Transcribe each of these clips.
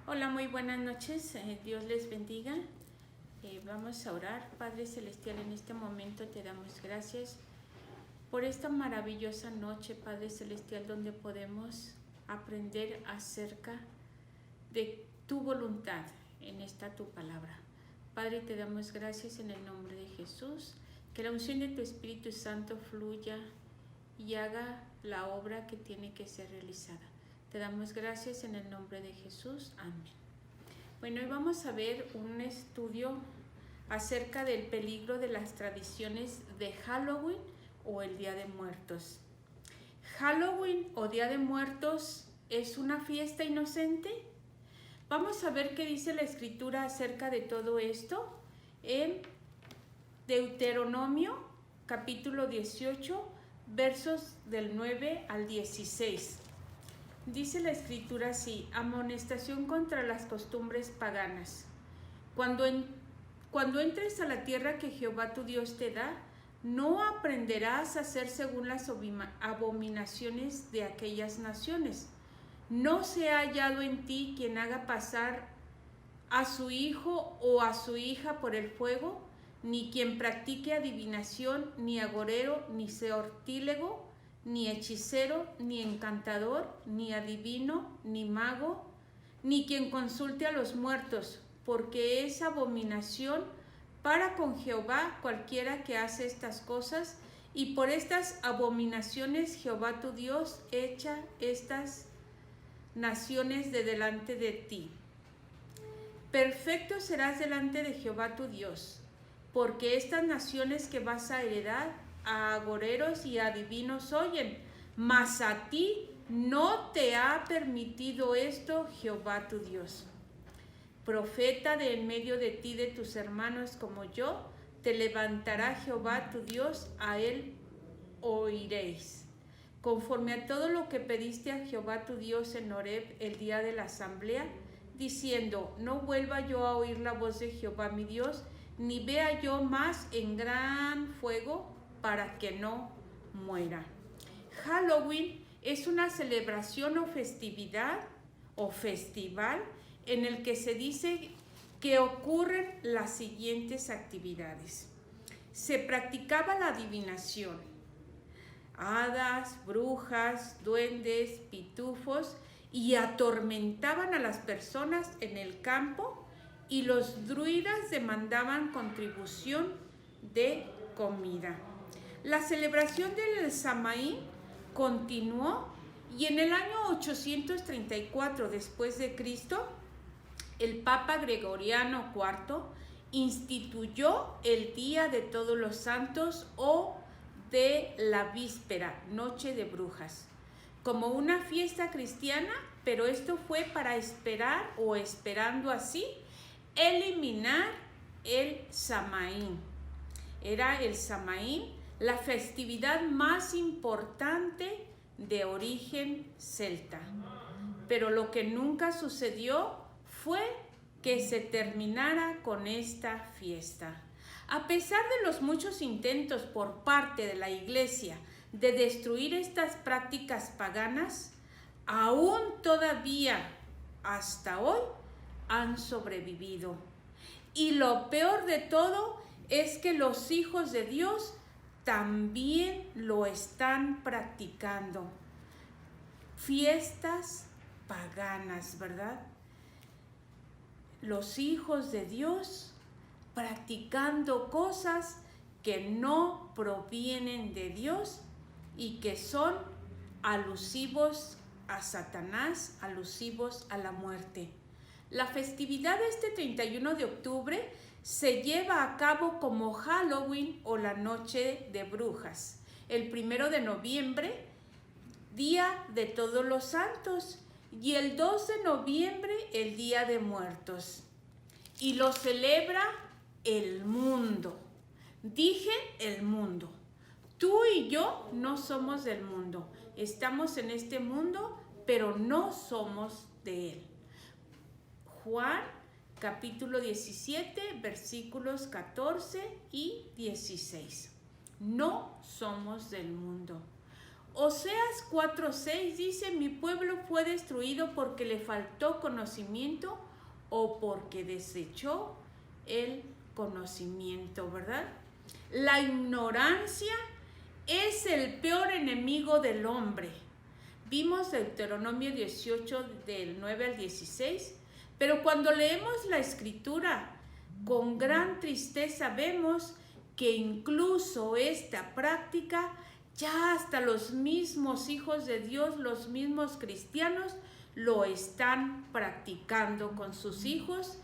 Hola, muy buenas noches. Dios les bendiga. Vamos a orar. Padre Celestial, en este momento te damos gracias por esta maravillosa noche, Padre Celestial, donde podemos aprender acerca de tu voluntad en esta tu palabra. Padre, te damos gracias en el nombre de Jesús, que la unción de tu Espíritu Santo fluya y haga la obra que tiene que ser realizada. Te damos gracias en el nombre de Jesús. Amén. Bueno, hoy vamos a ver un estudio acerca del peligro de las tradiciones de Halloween o el Día de Muertos. ¿Halloween o Día de Muertos es una fiesta inocente? Vamos a ver qué dice la Escritura acerca de todo esto en Deuteronomio capítulo 18, versos del 9 al 16. Dice la Escritura así: amonestación contra las costumbres paganas. Cuando entres a la tierra que Jehová tu Dios te da, no aprenderás a hacer según las abominaciones de aquellas naciones. No se ha hallado en ti quien haga pasar a su hijo o a su hija por el fuego, ni quien practique adivinación, ni agorero, ni sortílego, ni hechicero, ni encantador, ni adivino, ni mago, ni quien consulte a los muertos, porque es abominación para con Jehová cualquiera que hace estas cosas, y por estas abominaciones Jehová tu Dios echa estas naciones de delante de ti. Perfecto serás delante de Jehová tu Dios, porque estas naciones que vas a heredar a agoreros y adivinos oyen, mas a ti no te ha permitido esto Jehová tu Dios. Profeta de en medio de ti, de tus hermanos como yo, te levantará Jehová tu Dios, a él oiréis. Conforme a todo lo que pediste a Jehová tu Dios en Horeb el día de la asamblea, diciendo: no vuelva yo a oír la voz de Jehová mi Dios, ni vea yo más en gran fuego, para que no muera. Halloween es una celebración o festividad o festival en el que se dice que ocurren las siguientes actividades. Se practicaba la adivinación. Hadas, brujas, duendes, pitufos, y atormentaban a las personas en el campo, y los druidas demandaban contribución de comida. La celebración del Samaín continuó, y en el año 834 después de Cristo, el Papa Gregoriano IV instituyó el Día de Todos los Santos o de la víspera, Noche de Brujas, como una fiesta cristiana, pero esto fue para esperar o esperando así eliminar el Samaín. Era el Samaín la festividad más importante de origen celta, pero lo que nunca sucedió fue que se terminara con esta fiesta. A pesar de los muchos intentos por parte de la Iglesia de destruir estas prácticas paganas, aún todavía hasta hoy han sobrevivido. Y lo peor de todo es que los hijos de Dios también lo están practicando. Fiestas paganas, ¿verdad? Los hijos de Dios practicando cosas que no provienen de Dios y que son alusivos a Satanás, alusivos a la muerte. La festividad de este 31 de octubre se lleva a cabo como Halloween o la Noche de Brujas. El 1 de noviembre, Día de Todos los Santos, y el 2 de noviembre, el Día de Muertos. Y lo celebra el mundo. Dije el mundo. Tú y yo no somos del mundo. Estamos en este mundo, pero no somos de él. Juan capítulo 17, versículos 14 y 16. No somos del mundo. Oseas 4:6 dice, mi pueblo fue destruido porque le faltó conocimiento o porque desechó el conocimiento, ¿verdad? La ignorancia es el peor enemigo del hombre. Vimos Deuteronomio 18 del 9 al 16, pero cuando leemos la escritura con gran tristeza vemos que incluso esta práctica ya hasta los mismos hijos de Dios, los mismos cristianos, lo están practicando con sus hijos.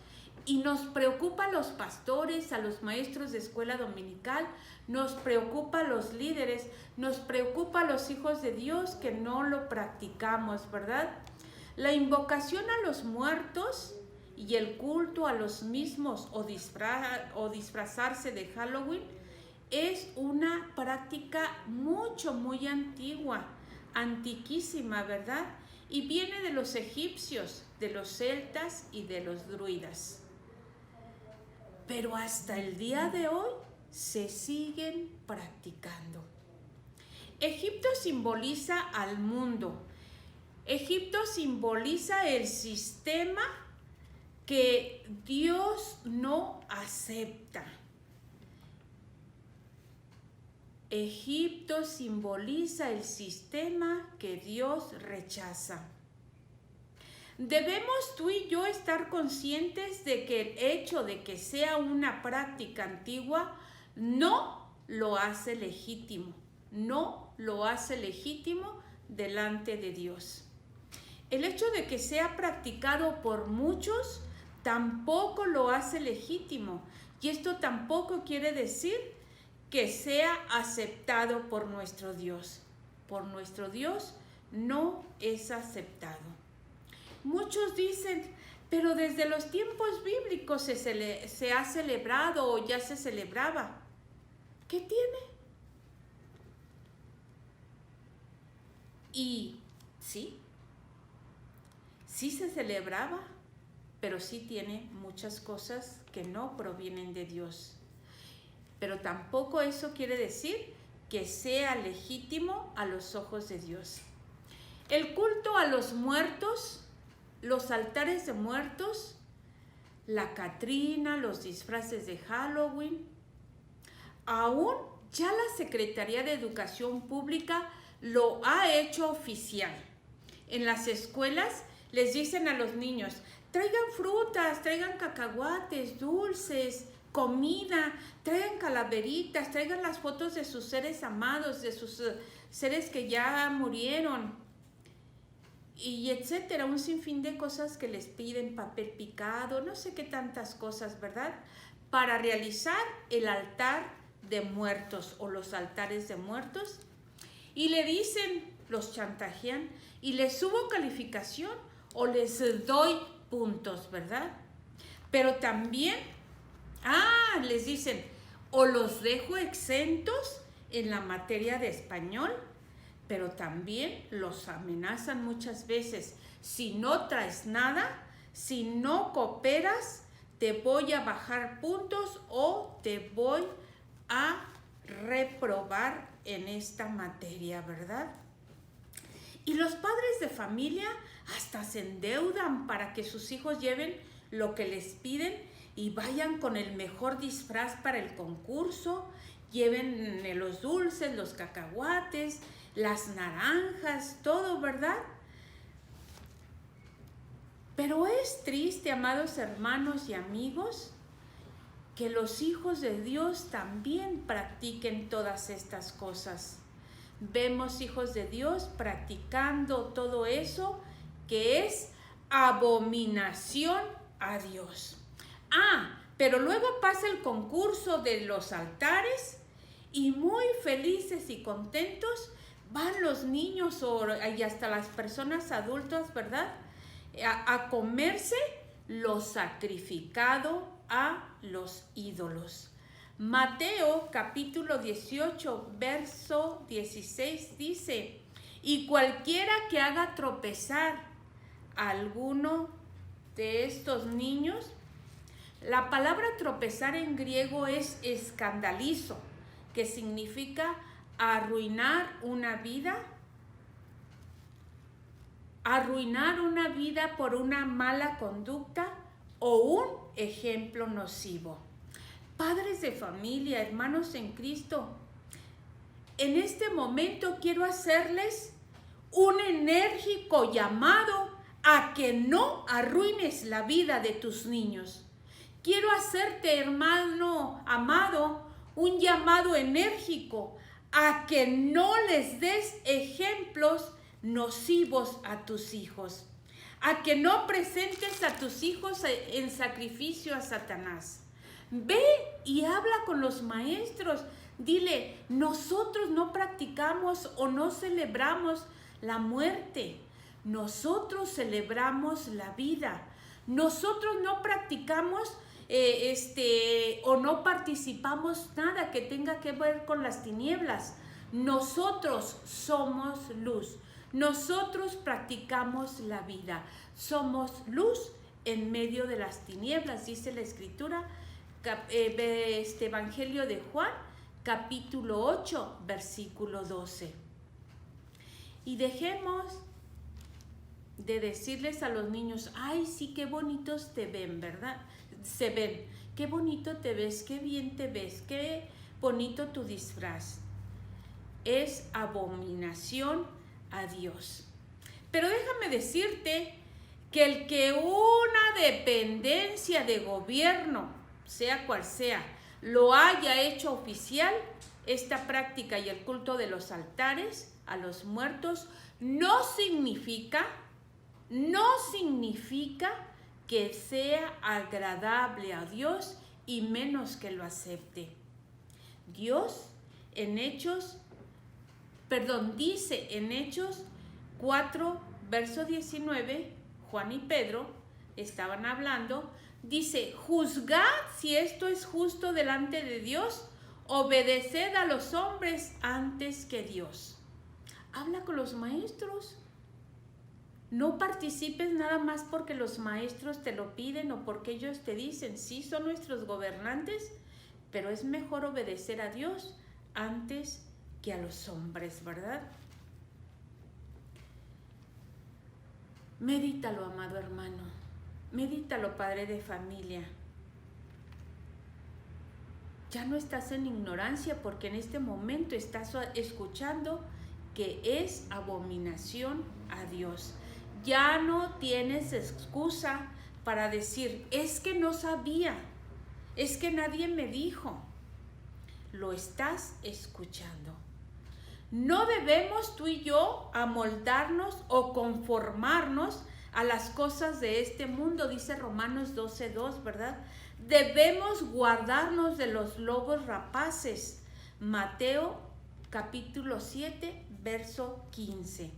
Y nos preocupa a los pastores, a los maestros de escuela dominical, nos preocupa a los líderes, nos preocupa a los hijos de Dios que no lo practicamos, ¿verdad? La invocación a los muertos y el culto a los mismos o disfrazarse de Halloween es una práctica muy antigua, antiquísima, ¿verdad? Y viene de los egipcios, de los celtas y de los druidas. Pero hasta el día de hoy se siguen practicando. Egipto simboliza al mundo. Egipto simboliza el sistema que Dios no acepta. Egipto simboliza el sistema que Dios rechaza. Debemos tú y yo estar conscientes de que el hecho de que sea una práctica antigua no lo hace legítimo, no lo hace legítimo delante de Dios. El hecho de que sea practicado por muchos tampoco lo hace legítimo, y esto tampoco quiere decir que sea aceptado por nuestro Dios. Por nuestro Dios no es aceptado. Muchos dicen, pero desde los tiempos bíblicos se ha celebrado o ya se celebraba. ¿Qué tiene? Y sí se celebraba, pero sí tiene muchas cosas que no provienen de Dios. Pero tampoco eso quiere decir que sea legítimo a los ojos de Dios. El culto a los muertos, los altares de muertos, la Catrina, los disfraces de Halloween, aún ya la Secretaría de Educación Pública lo ha hecho oficial. En las escuelas les dicen a los niños, traigan frutas, traigan cacahuates, dulces, comida, traigan calaveritas, traigan las fotos de sus seres amados, de sus seres que ya murieron, y etcétera, un sinfín de cosas que les piden, papel picado, no sé qué tantas cosas, ¿verdad? Para realizar el altar de muertos o los altares de muertos. Y le dicen, los chantajean, y les subo calificación o les doy puntos, ¿verdad? Pero también, les dicen, o los dejo exentos en la materia de español, pero también los amenazan muchas veces. Si no traes nada, si no cooperas, te voy a bajar puntos o te voy a reprobar en esta materia, ¿verdad? Y los padres de familia hasta se endeudan para que sus hijos lleven lo que les piden y vayan con el mejor disfraz para el concurso, lleven los dulces, los cacahuates, las naranjas, todo, ¿verdad? Pero es triste, amados hermanos y amigos, que los hijos de Dios también practiquen todas estas cosas. Vemos hijos de Dios practicando todo eso que es abominación a Dios. Pero luego pasa el concurso de los altares y muy felices y contentos van los niños y hasta las personas adultas, ¿verdad? A comerse lo sacrificado a los ídolos. Mateo capítulo 18, verso 16 dice, y cualquiera que haga tropezar a alguno de estos niños, la palabra tropezar en griego es escandalizo, que significa arruinar una vida arruinar una vida por una mala conducta o un ejemplo nocivo. Padres de familia, hermanos en Cristo, en este momento quiero hacerles un enérgico llamado a que no arruines la vida de tus niños. Quiero hacerte, hermano amado, un llamado enérgico a que no les des ejemplos nocivos a tus hijos, a que no presentes a tus hijos en sacrificio a Satanás. Ve y habla con los maestros. Dile, nosotros no practicamos o no celebramos la muerte. Nosotros celebramos la vida. Nosotros no practicamos o no participamos nada que tenga que ver con las tinieblas. Nosotros somos luz. Nosotros practicamos la vida. Somos luz en medio de las tinieblas, dice la Escritura, Evangelio de Juan, capítulo 8, versículo 12. Y dejemos de decirles a los niños, ay, sí, qué bonitos te ven, ¿verdad? Se ven, qué bonito te ves, qué bien te ves, qué bonito tu disfraz. Es abominación a Dios. Pero déjame decirte que el que una dependencia de gobierno, sea cual sea, lo haya hecho oficial, esta práctica y el culto de los altares a los muertos, no significa que sea agradable a Dios y menos que lo acepte. Dios dice en Hechos 4, verso 19, Juan y Pedro estaban hablando, dice, juzgad si esto es justo delante de Dios, obedeced a los hombres antes que Dios. Habla con los maestros. No participes nada más porque los maestros te lo piden o porque ellos te dicen, sí, son nuestros gobernantes, pero es mejor obedecer a Dios antes que a los hombres, ¿verdad? Medítalo, amado hermano. Medítalo, padre de familia. Ya no estás en ignorancia porque en este momento estás escuchando que es abominación a Dios. Ya no tienes excusa para decir, es que no sabía, es que nadie me dijo. Lo estás escuchando. No debemos tú y yo amoldarnos o conformarnos a las cosas de este mundo, dice Romanos 12:2, ¿verdad? Debemos guardarnos de los lobos rapaces. Mateo capítulo 7, verso 15.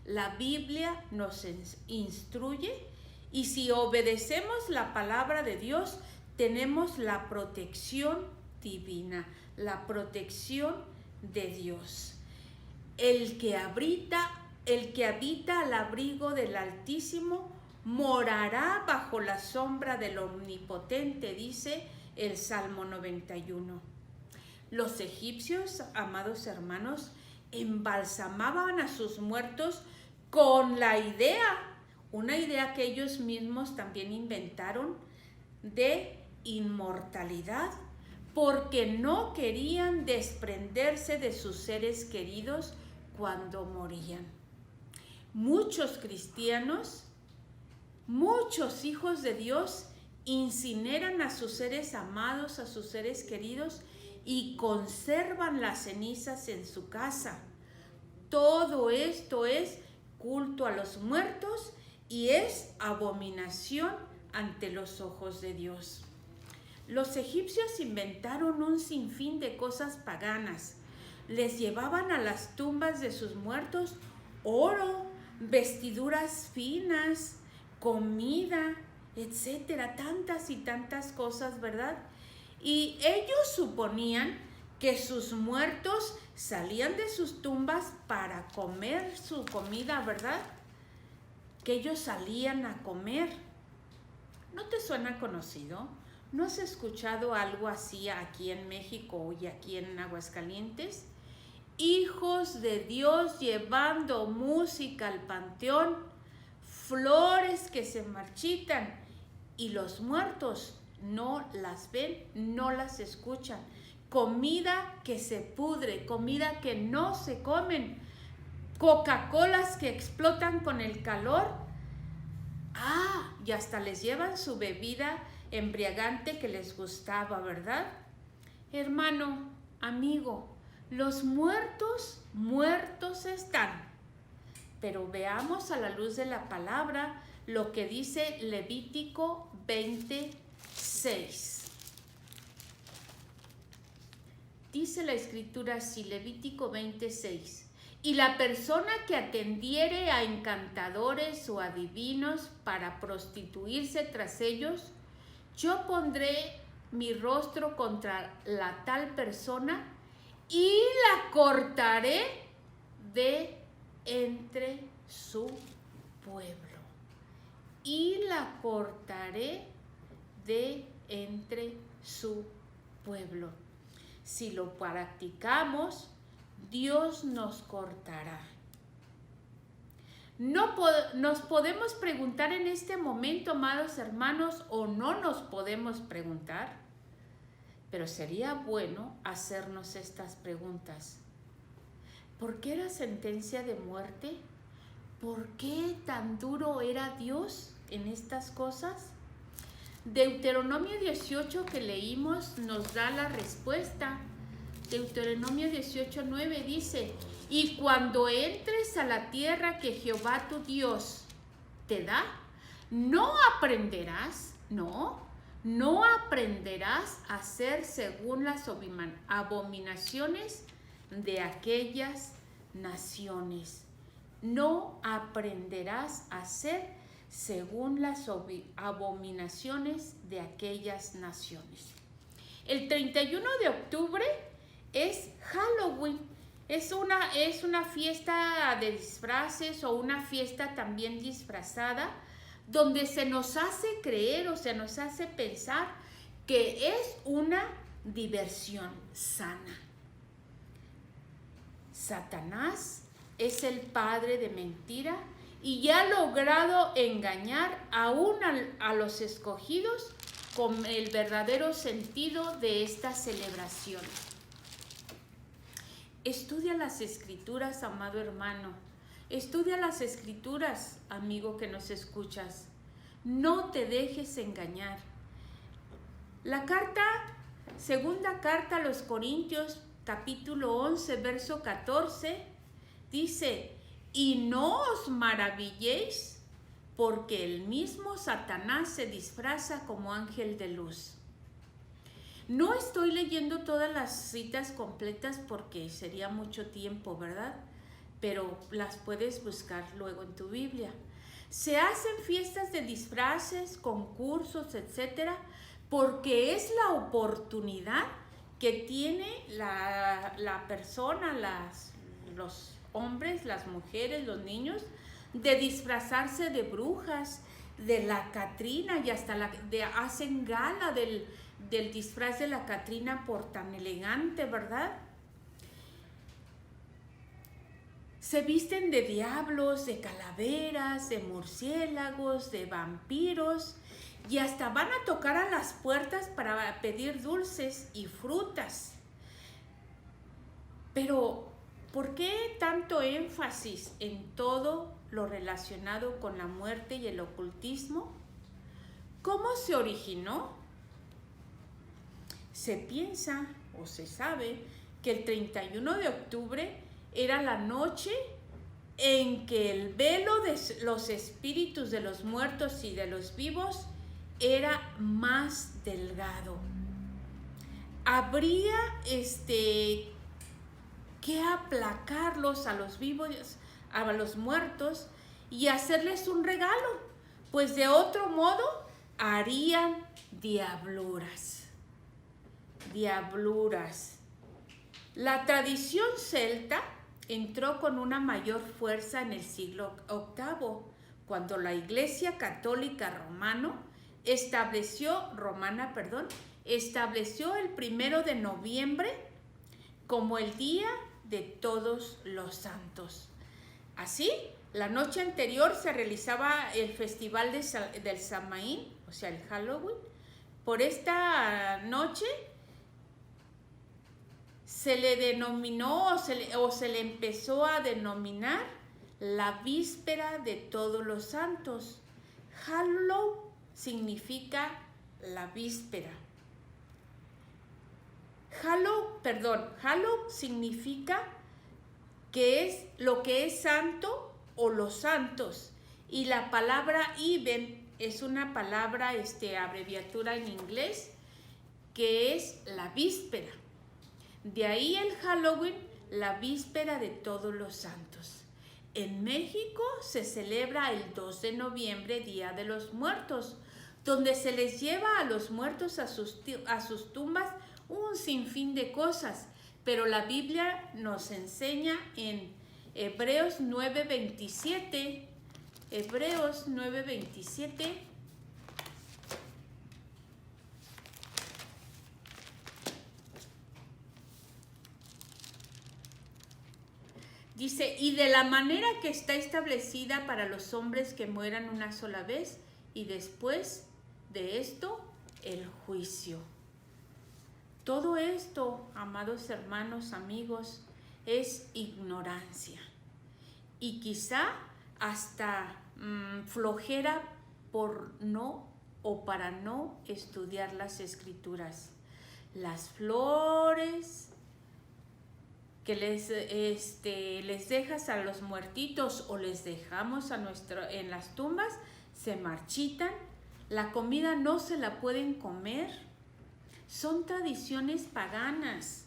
La Biblia nos instruye y si obedecemos la palabra de Dios, tenemos la protección divina, la protección de Dios. El que habita al abrigo del Altísimo morará bajo la sombra del Omnipotente, dice el Salmo 91. Los egipcios, amados hermanos, embalsamaban a sus muertos con la una idea que ellos mismos también inventaron, de inmortalidad, porque no querían desprenderse de sus seres queridos cuando morían. Muchos cristianos, muchos hijos de Dios incineran a sus seres amados, a sus seres queridos y conservan las cenizas en su casa. Todo esto es culto a los muertos y es abominación ante los ojos de Dios. Los egipcios inventaron un sinfín de cosas paganas. Les llevaban a las tumbas de sus muertos oro, vestiduras finas, comida, etcétera, tantas y tantas cosas, ¿verdad? Y ellos suponían que sus muertos salían de sus tumbas para comer su comida, ¿verdad? Que ellos salían a comer. ¿No te suena conocido? ¿No has escuchado algo así aquí en México y aquí en Aguascalientes? Hijos de Dios llevando música al panteón flores que se marchitan y los muertos no las ven, no las escuchan. Comida que se pudre, comida que no se comen, Coca-Colas que explotan con el calor. Y hasta les llevan su bebida embriagante que les gustaba, ¿verdad? Hermano, amigo, los muertos, muertos están. Pero veamos a la luz de la palabra lo que dice Levítico 26. Dice la escritura así, Levítico 26. Y la persona que atendiere a encantadores o adivinos para prostituirse tras ellos, yo pondré mi rostro contra la tal persona y la cortaré de entre su pueblo. Y la cortaré de entre su pueblo. Si lo practicamos, Dios nos cortará. Nos podemos preguntar en este momento, amados hermanos, o no nos podemos preguntar, pero sería bueno hacernos estas preguntas. ¿Por qué era sentencia de muerte? ¿Por qué tan duro era Dios en estas cosas? Deuteronomio 18 que leímos nos da la respuesta. Deuteronomio 18:9 dice: y cuando entres a la tierra que Jehová tu Dios te da, no aprenderás a hacer según las abominaciones de aquellas naciones. No aprenderás a hacer según las abominaciones de aquellas naciones. El 31 de octubre es Halloween. Es una fiesta de disfraces o una fiesta también disfrazada, donde se nos hace creer o se nos hace pensar que es una diversión sana. Satanás es el padre de mentira y ya ha logrado engañar aún a los escogidos con el verdadero sentido de esta celebración. Estudia las escrituras, amado hermano. Estudia las escrituras, amigo que nos escuchas. No te dejes engañar. La segunda carta a los Corintios, capítulo 11, verso 14, dice: y no os maravilléis, porque el mismo Satanás se disfraza como ángel de luz. No estoy leyendo todas las citas completas porque sería mucho tiempo, ¿verdad? Pero las puedes buscar luego en tu Biblia. Se hacen fiestas de disfraces, concursos, etcétera, porque es la oportunidad que tiene la persona, los hombres, las mujeres, los niños, de disfrazarse de brujas, de la Catrina, y hasta hacen gala del disfraz de la Catrina por tan elegante, ¿verdad? Se visten de diablos, de calaveras, de murciélagos, de vampiros, y hasta van a tocar a las puertas para pedir dulces y frutas. Pero, ¿por qué tanto énfasis en todo lo relacionado con la muerte y el ocultismo? ¿Cómo se originó? Se piensa o se sabe que el 31 de octubre era la noche en que el velo de los espíritus de los muertos y de los vivos era más delgado. Habría que aplacarlos a los vivos, a los muertos, y hacerles un regalo, pues de otro modo harían diabluras. La tradición celta entró con una mayor fuerza en el siglo VIII, cuando la Iglesia Católica Romana estableció el 1 de noviembre como el Día de Todos los Santos. Así La noche anterior se realizaba el festival del Samaín, o sea, el Halloween. Por esta noche se le denominó o se le empezó a denominar la víspera de Todos los Santos. Hallow significa la víspera. Hallow significa que es lo que es santo o los santos. Y la palabra Even es una palabra, abreviatura en inglés, que es la víspera. De ahí el Halloween, la víspera de Todos los Santos. En México se celebra el 2 de noviembre, Día de los Muertos, donde se les lleva a los muertos a sus tumbas un sinfín de cosas. Pero la Biblia nos enseña en Hebreos 9:27, Hebreos 9:27, dice, y de la manera que está establecida para los hombres que mueran una sola vez, y después de esto, el juicio. Todo esto, amados hermanos, amigos, es ignorancia. Y quizá hasta flojera por no o para no estudiar las Escrituras. Las flores que les dejas a los muertitos o les dejamos en las tumbas, se marchitan, la comida no se la pueden comer, son tradiciones paganas.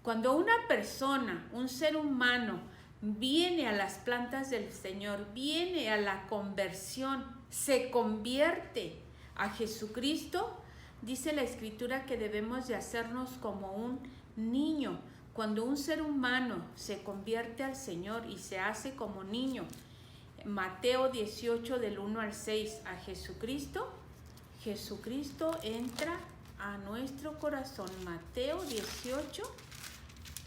Cuando una persona, un ser humano, viene a las plantas del Señor, viene a la conversión, se convierte a Jesucristo, dice la Escritura que debemos de hacernos como un niño. Cuando un ser humano se convierte al Señor y se hace como niño, Mateo 18 del 1 al 6, a Jesucristo entra a nuestro corazón. Mateo 18,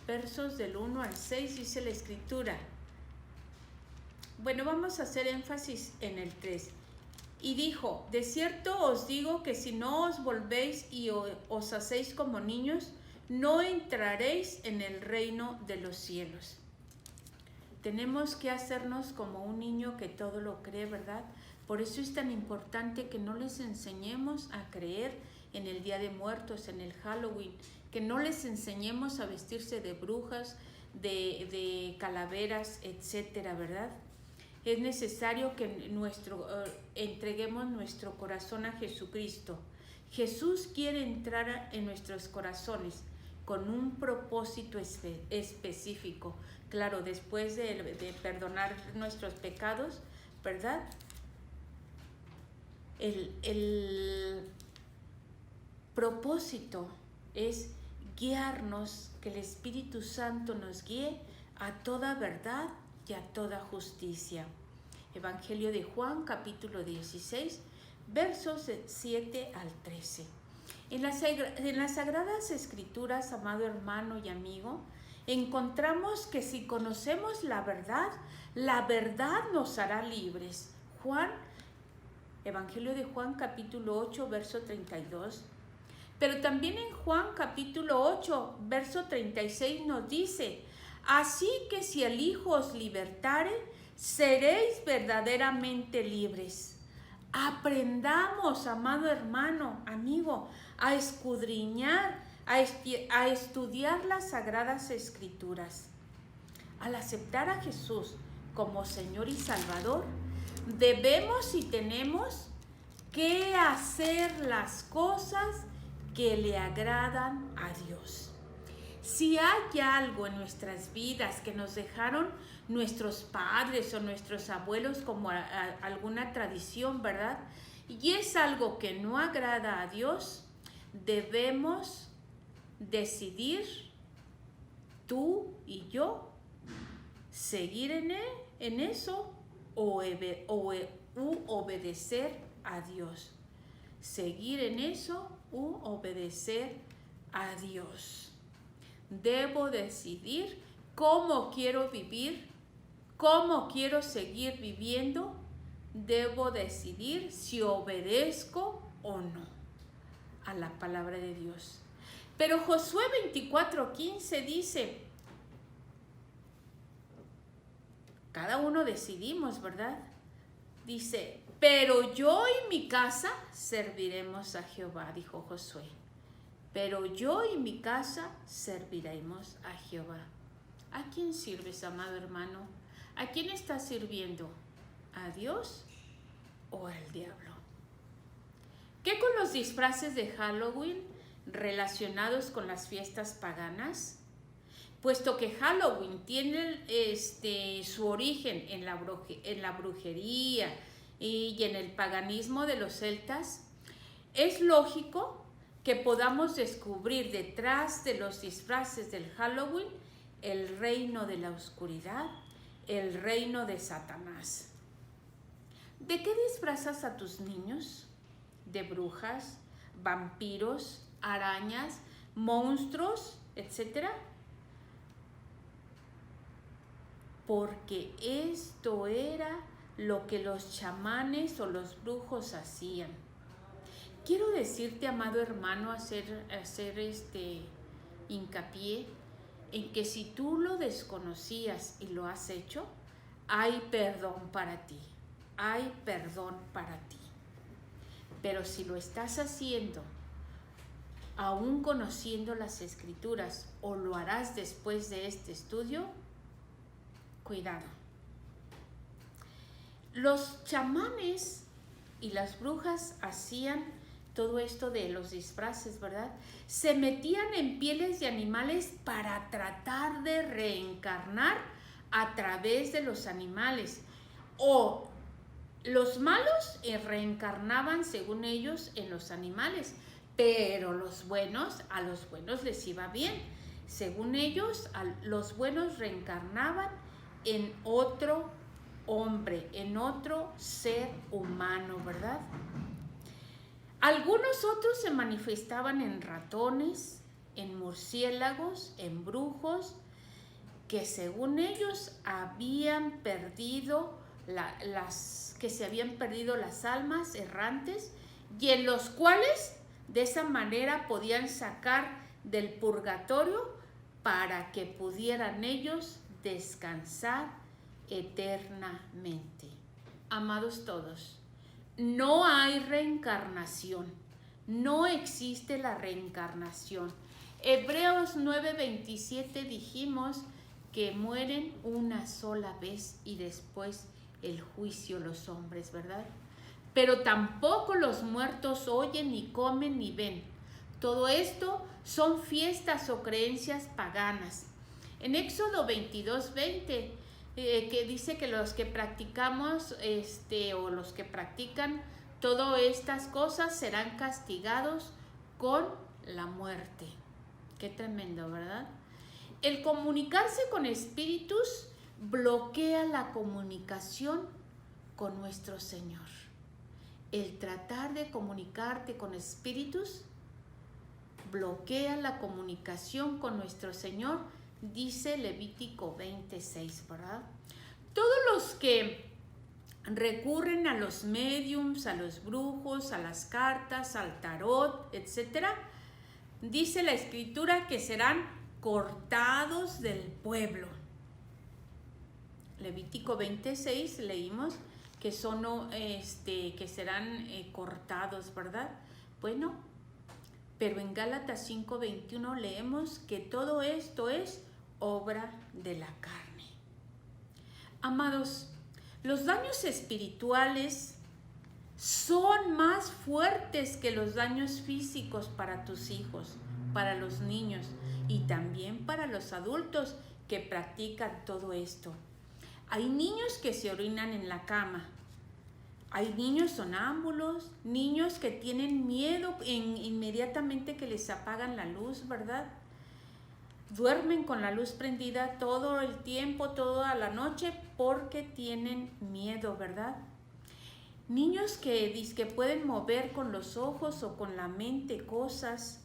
versos del 1 al 6, dice la Escritura. Bueno, vamos a hacer énfasis en el 3. Y dijo, de cierto os digo que si no os volvéis y os hacéis como niños, no entraréis en el reino de los cielos. Tenemos que hacernos como un niño que todo lo cree, ¿verdad? Por eso es tan importante que no les enseñemos a creer en el Día de Muertos, en el Halloween, que no les enseñemos a vestirse de brujas, de calaveras, etcétera, ¿verdad? Es necesario que entreguemos nuestro corazón a Jesucristo. Jesús quiere entrar en nuestros corazones con un propósito específico. Claro, después de perdonar nuestros pecados, ¿verdad? El propósito es guiarnos, que el Espíritu Santo nos guíe a toda verdad y a toda justicia. Evangelio de Juan, capítulo 16, versos 7 al 13. En las Sagradas Escrituras, amado hermano y amigo, encontramos que si conocemos la verdad nos hará libres. Evangelio de Juan, capítulo 8, verso 32. Pero también en Juan, capítulo 8, verso 36 nos dice, así que si el Hijo os libertare, seréis verdaderamente libres. Aprendamos, amado hermano, amigo, a escudriñar, a estudiar las Sagradas Escrituras. Al aceptar a Jesús como Señor y Salvador, debemos y tenemos que hacer las cosas que le agradan a Dios. Si hay algo en nuestras vidas que nos dejaron nuestros padres o nuestros abuelos como alguna tradición, ¿verdad? Y es algo que no agrada a Dios, debemos decidir, tú y yo, seguir en eso u obedecer a Dios. Seguir en eso u obedecer a Dios. Debo decidir cómo quiero vivir cómo quiero seguir viviendo, debo decidir si obedezco o no a la palabra de Dios. Pero Josué 24:15 dice, cada uno decidimos, ¿verdad? Dice, pero yo y mi casa serviremos a Jehová, dijo Josué. Pero yo y mi casa serviremos a Jehová. ¿A quién sirves, amado hermano? ¿A quién estás sirviendo? ¿A Dios o al diablo? ¿Qué con los disfraces de Halloween relacionados con las fiestas paganas? Puesto que Halloween tiene su origen en la brujería y en el paganismo de los celtas, es lógico que podamos descubrir detrás de los disfraces del Halloween el reino de la oscuridad, el reino de Satanás. ¿De qué disfrazas a tus niños? ¿De brujas, vampiros, arañas, monstruos, etcétera? Porque esto era lo que los chamanes o los brujos hacían. Quiero decirte, amado hermano, hacer hincapié en que si tú lo desconocías y lo has hecho, hay perdón para ti, hay perdón para ti. Pero si lo estás haciendo, aún conociendo las Escrituras, o lo harás después de este estudio, cuidado. Los chamanes y las brujas hacían todo esto de los disfraces, ¿verdad? Se metían en pieles de animales para tratar de reencarnar a través de los animales. O los malos reencarnaban, según ellos, en los animales, pero a los buenos les iba bien. Según ellos, los buenos reencarnaban en otro hombre, en otro ser humano, ¿verdad? Algunos otros se manifestaban en ratones, en murciélagos, en brujos, que según ellos habían perdido se habían perdido las almas errantes, y en los cuales de esa manera podían sacar del purgatorio para que pudieran ellos descansar eternamente. Amados todos, no hay reencarnación, no existe la reencarnación. Hebreos 9:27 dijimos que mueren una sola vez y después el juicio los hombres, ¿verdad? Pero tampoco los muertos oyen, ni comen, ni ven. Todo esto son fiestas o creencias paganas. En Éxodo 22:20, que dice que los que practicamos o los que practican todas estas cosas serán castigados con la muerte. Qué tremendo, ¿verdad? El comunicarse con espíritus bloquea la comunicación con nuestro Señor. El tratar de comunicarte con espíritus bloquea la comunicación con nuestro Señor, dice Levítico 26, ¿verdad? Todos los que recurren a los médiums, a los brujos, a las cartas, al tarot, etcétera, dice la Escritura que serán cortados del pueblo. Levítico 26 leímos que que serán cortados, ¿verdad? Bueno, pero en Gálatas 5:21 leemos que todo esto es obra de la carne. Amados, los daños espirituales son más fuertes que los daños físicos para tus hijos, para los niños y también para los adultos que practican todo esto. Hay niños que se orinan en la cama, hay niños sonámbulos, niños que tienen miedo inmediatamente que les apagan la luz, ¿verdad? Duermen con la luz prendida todo el tiempo, toda la noche, porque tienen miedo, ¿verdad? Niños que pueden mover con los ojos o con la mente cosas.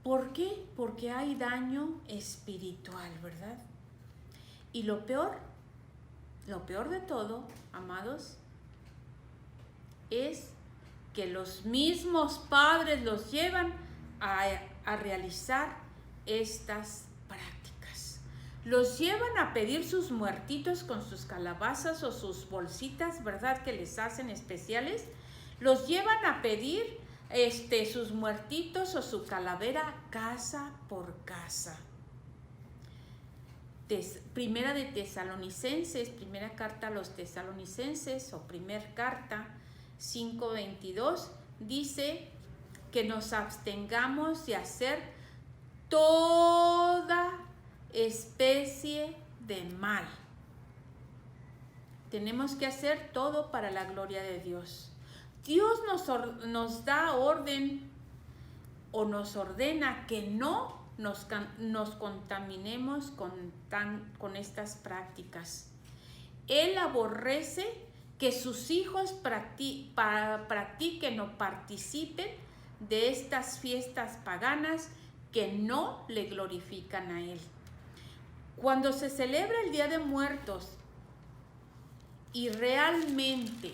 ¿Por qué? Porque hay daño espiritual, ¿verdad? Y lo peor de todo, amados, es que los mismos padres los llevan a realizar estas prácticas. Los llevan a pedir sus muertitos con sus calabazas o sus bolsitas, ¿verdad? Que les hacen especiales. Los llevan a pedir sus muertitos o su calavera casa por casa. Primera de Tesalonicenses, primera carta a los Tesalonicenses o primer carta 5:22 dice que nos abstengamos de hacer toda especie de mal. Tenemos que hacer todo para la gloria de Dios. Dios nos da orden o nos ordena que no nos contaminemos con estas prácticas. Él aborrece que sus hijos practiquen o participen de estas fiestas paganas que no le glorifican a Él. Cuando se celebra el Día de Muertos y realmente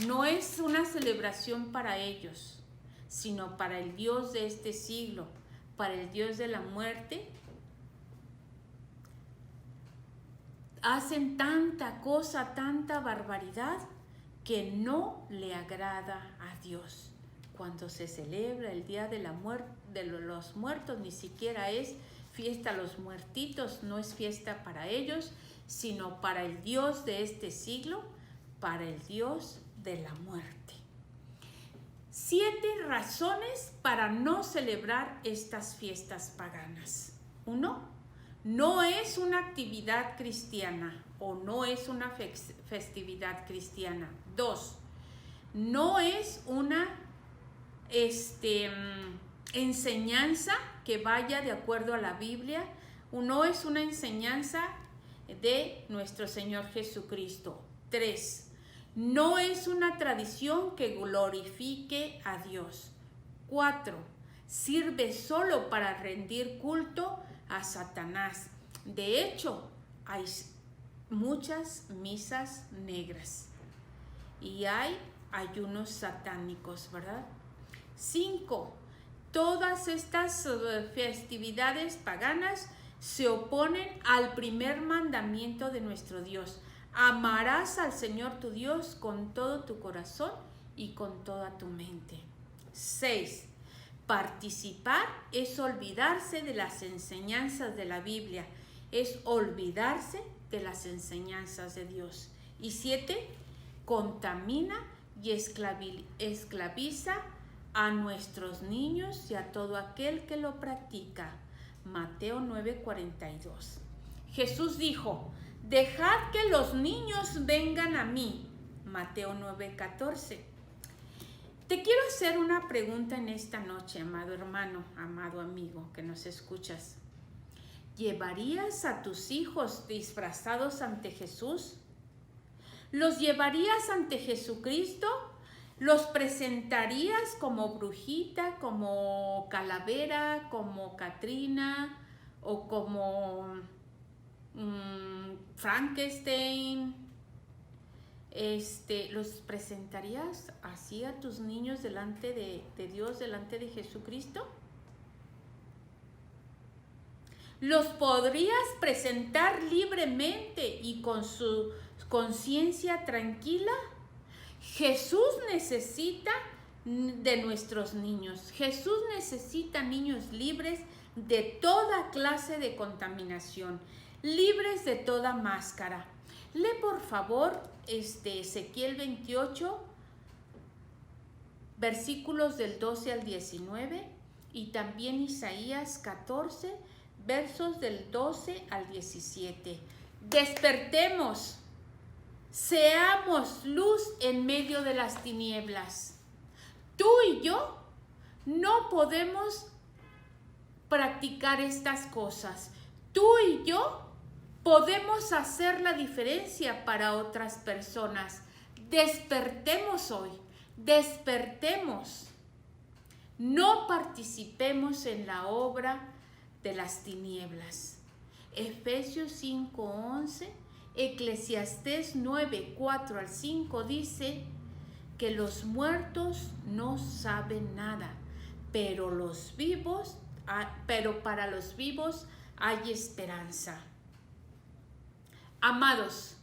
no es una celebración para ellos, sino para el Dios de este siglo, para el Dios de la muerte, hacen tanta cosa, tanta barbaridad, que no le agrada a Dios. Cuando se celebra el Día de los Muertos, ni siquiera es fiesta a los muertitos, no es fiesta para ellos, sino para el Dios de este siglo, para el Dios de la muerte. 7 razones para no celebrar estas fiestas paganas. 1, no es una actividad cristiana o no es una festividad cristiana. 2, no es una enseñanza que vaya de acuerdo a la Biblia, no es una enseñanza de nuestro Señor Jesucristo. 3, no es una tradición que glorifique a Dios. 4, sirve solo para rendir culto a Satanás. De hecho, hay muchas misas negras y hay ayunos satánicos, ¿verdad? 5, todas estas festividades paganas se oponen al primer mandamiento de nuestro Dios. Amarás al Señor tu Dios con todo tu corazón y con toda tu mente. 6, participar es olvidarse de las enseñanzas de la Biblia, es olvidarse de las enseñanzas de Dios. Y 7, contamina y esclaviza a nuestros niños y a todo aquel que lo practica. Mateo 9:42. Jesús dijo: dejad que los niños vengan a mí. Mateo 9:14. Te quiero hacer una pregunta en esta noche, amado hermano, amado amigo que nos escuchas. ¿Llevarías a tus hijos disfrazados ante Jesús? ¿Los llevarías ante Jesucristo? ¿Los presentarías como brujita, como calavera, como Catrina o como Frankenstein? ¿Los presentarías así a tus niños delante de Dios, delante de Jesucristo? ¿Los podrías presentar libremente y con su conciencia tranquila? Jesús necesita de nuestros niños. Jesús necesita niños libres de toda clase de contaminación, libres de toda máscara. Lee por favor Ezequiel 28, versículos del 12 al 19 y también Isaías 14, versos del 12 al 17. Despertemos, seamos luz en medio de las tinieblas. Tú y yo no podemos practicar estas cosas. Tú y yo podemos hacer la diferencia para otras personas. Despertemos hoy, despertemos. No participemos en la obra de las tinieblas. Efesios 5:11, Eclesiastés 9:4 al 5 dice que los muertos no saben nada, pero para los vivos hay esperanza. Amados,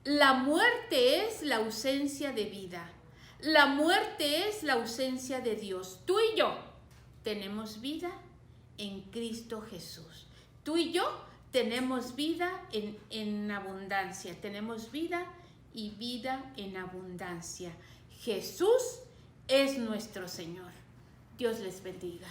la muerte es la ausencia de vida. La muerte es la ausencia de Dios. Tú y yo tenemos vida en Cristo Jesús. Tú y yo tenemos vida en abundancia. Tenemos vida y vida en abundancia. Jesús es nuestro Señor. Dios les bendiga.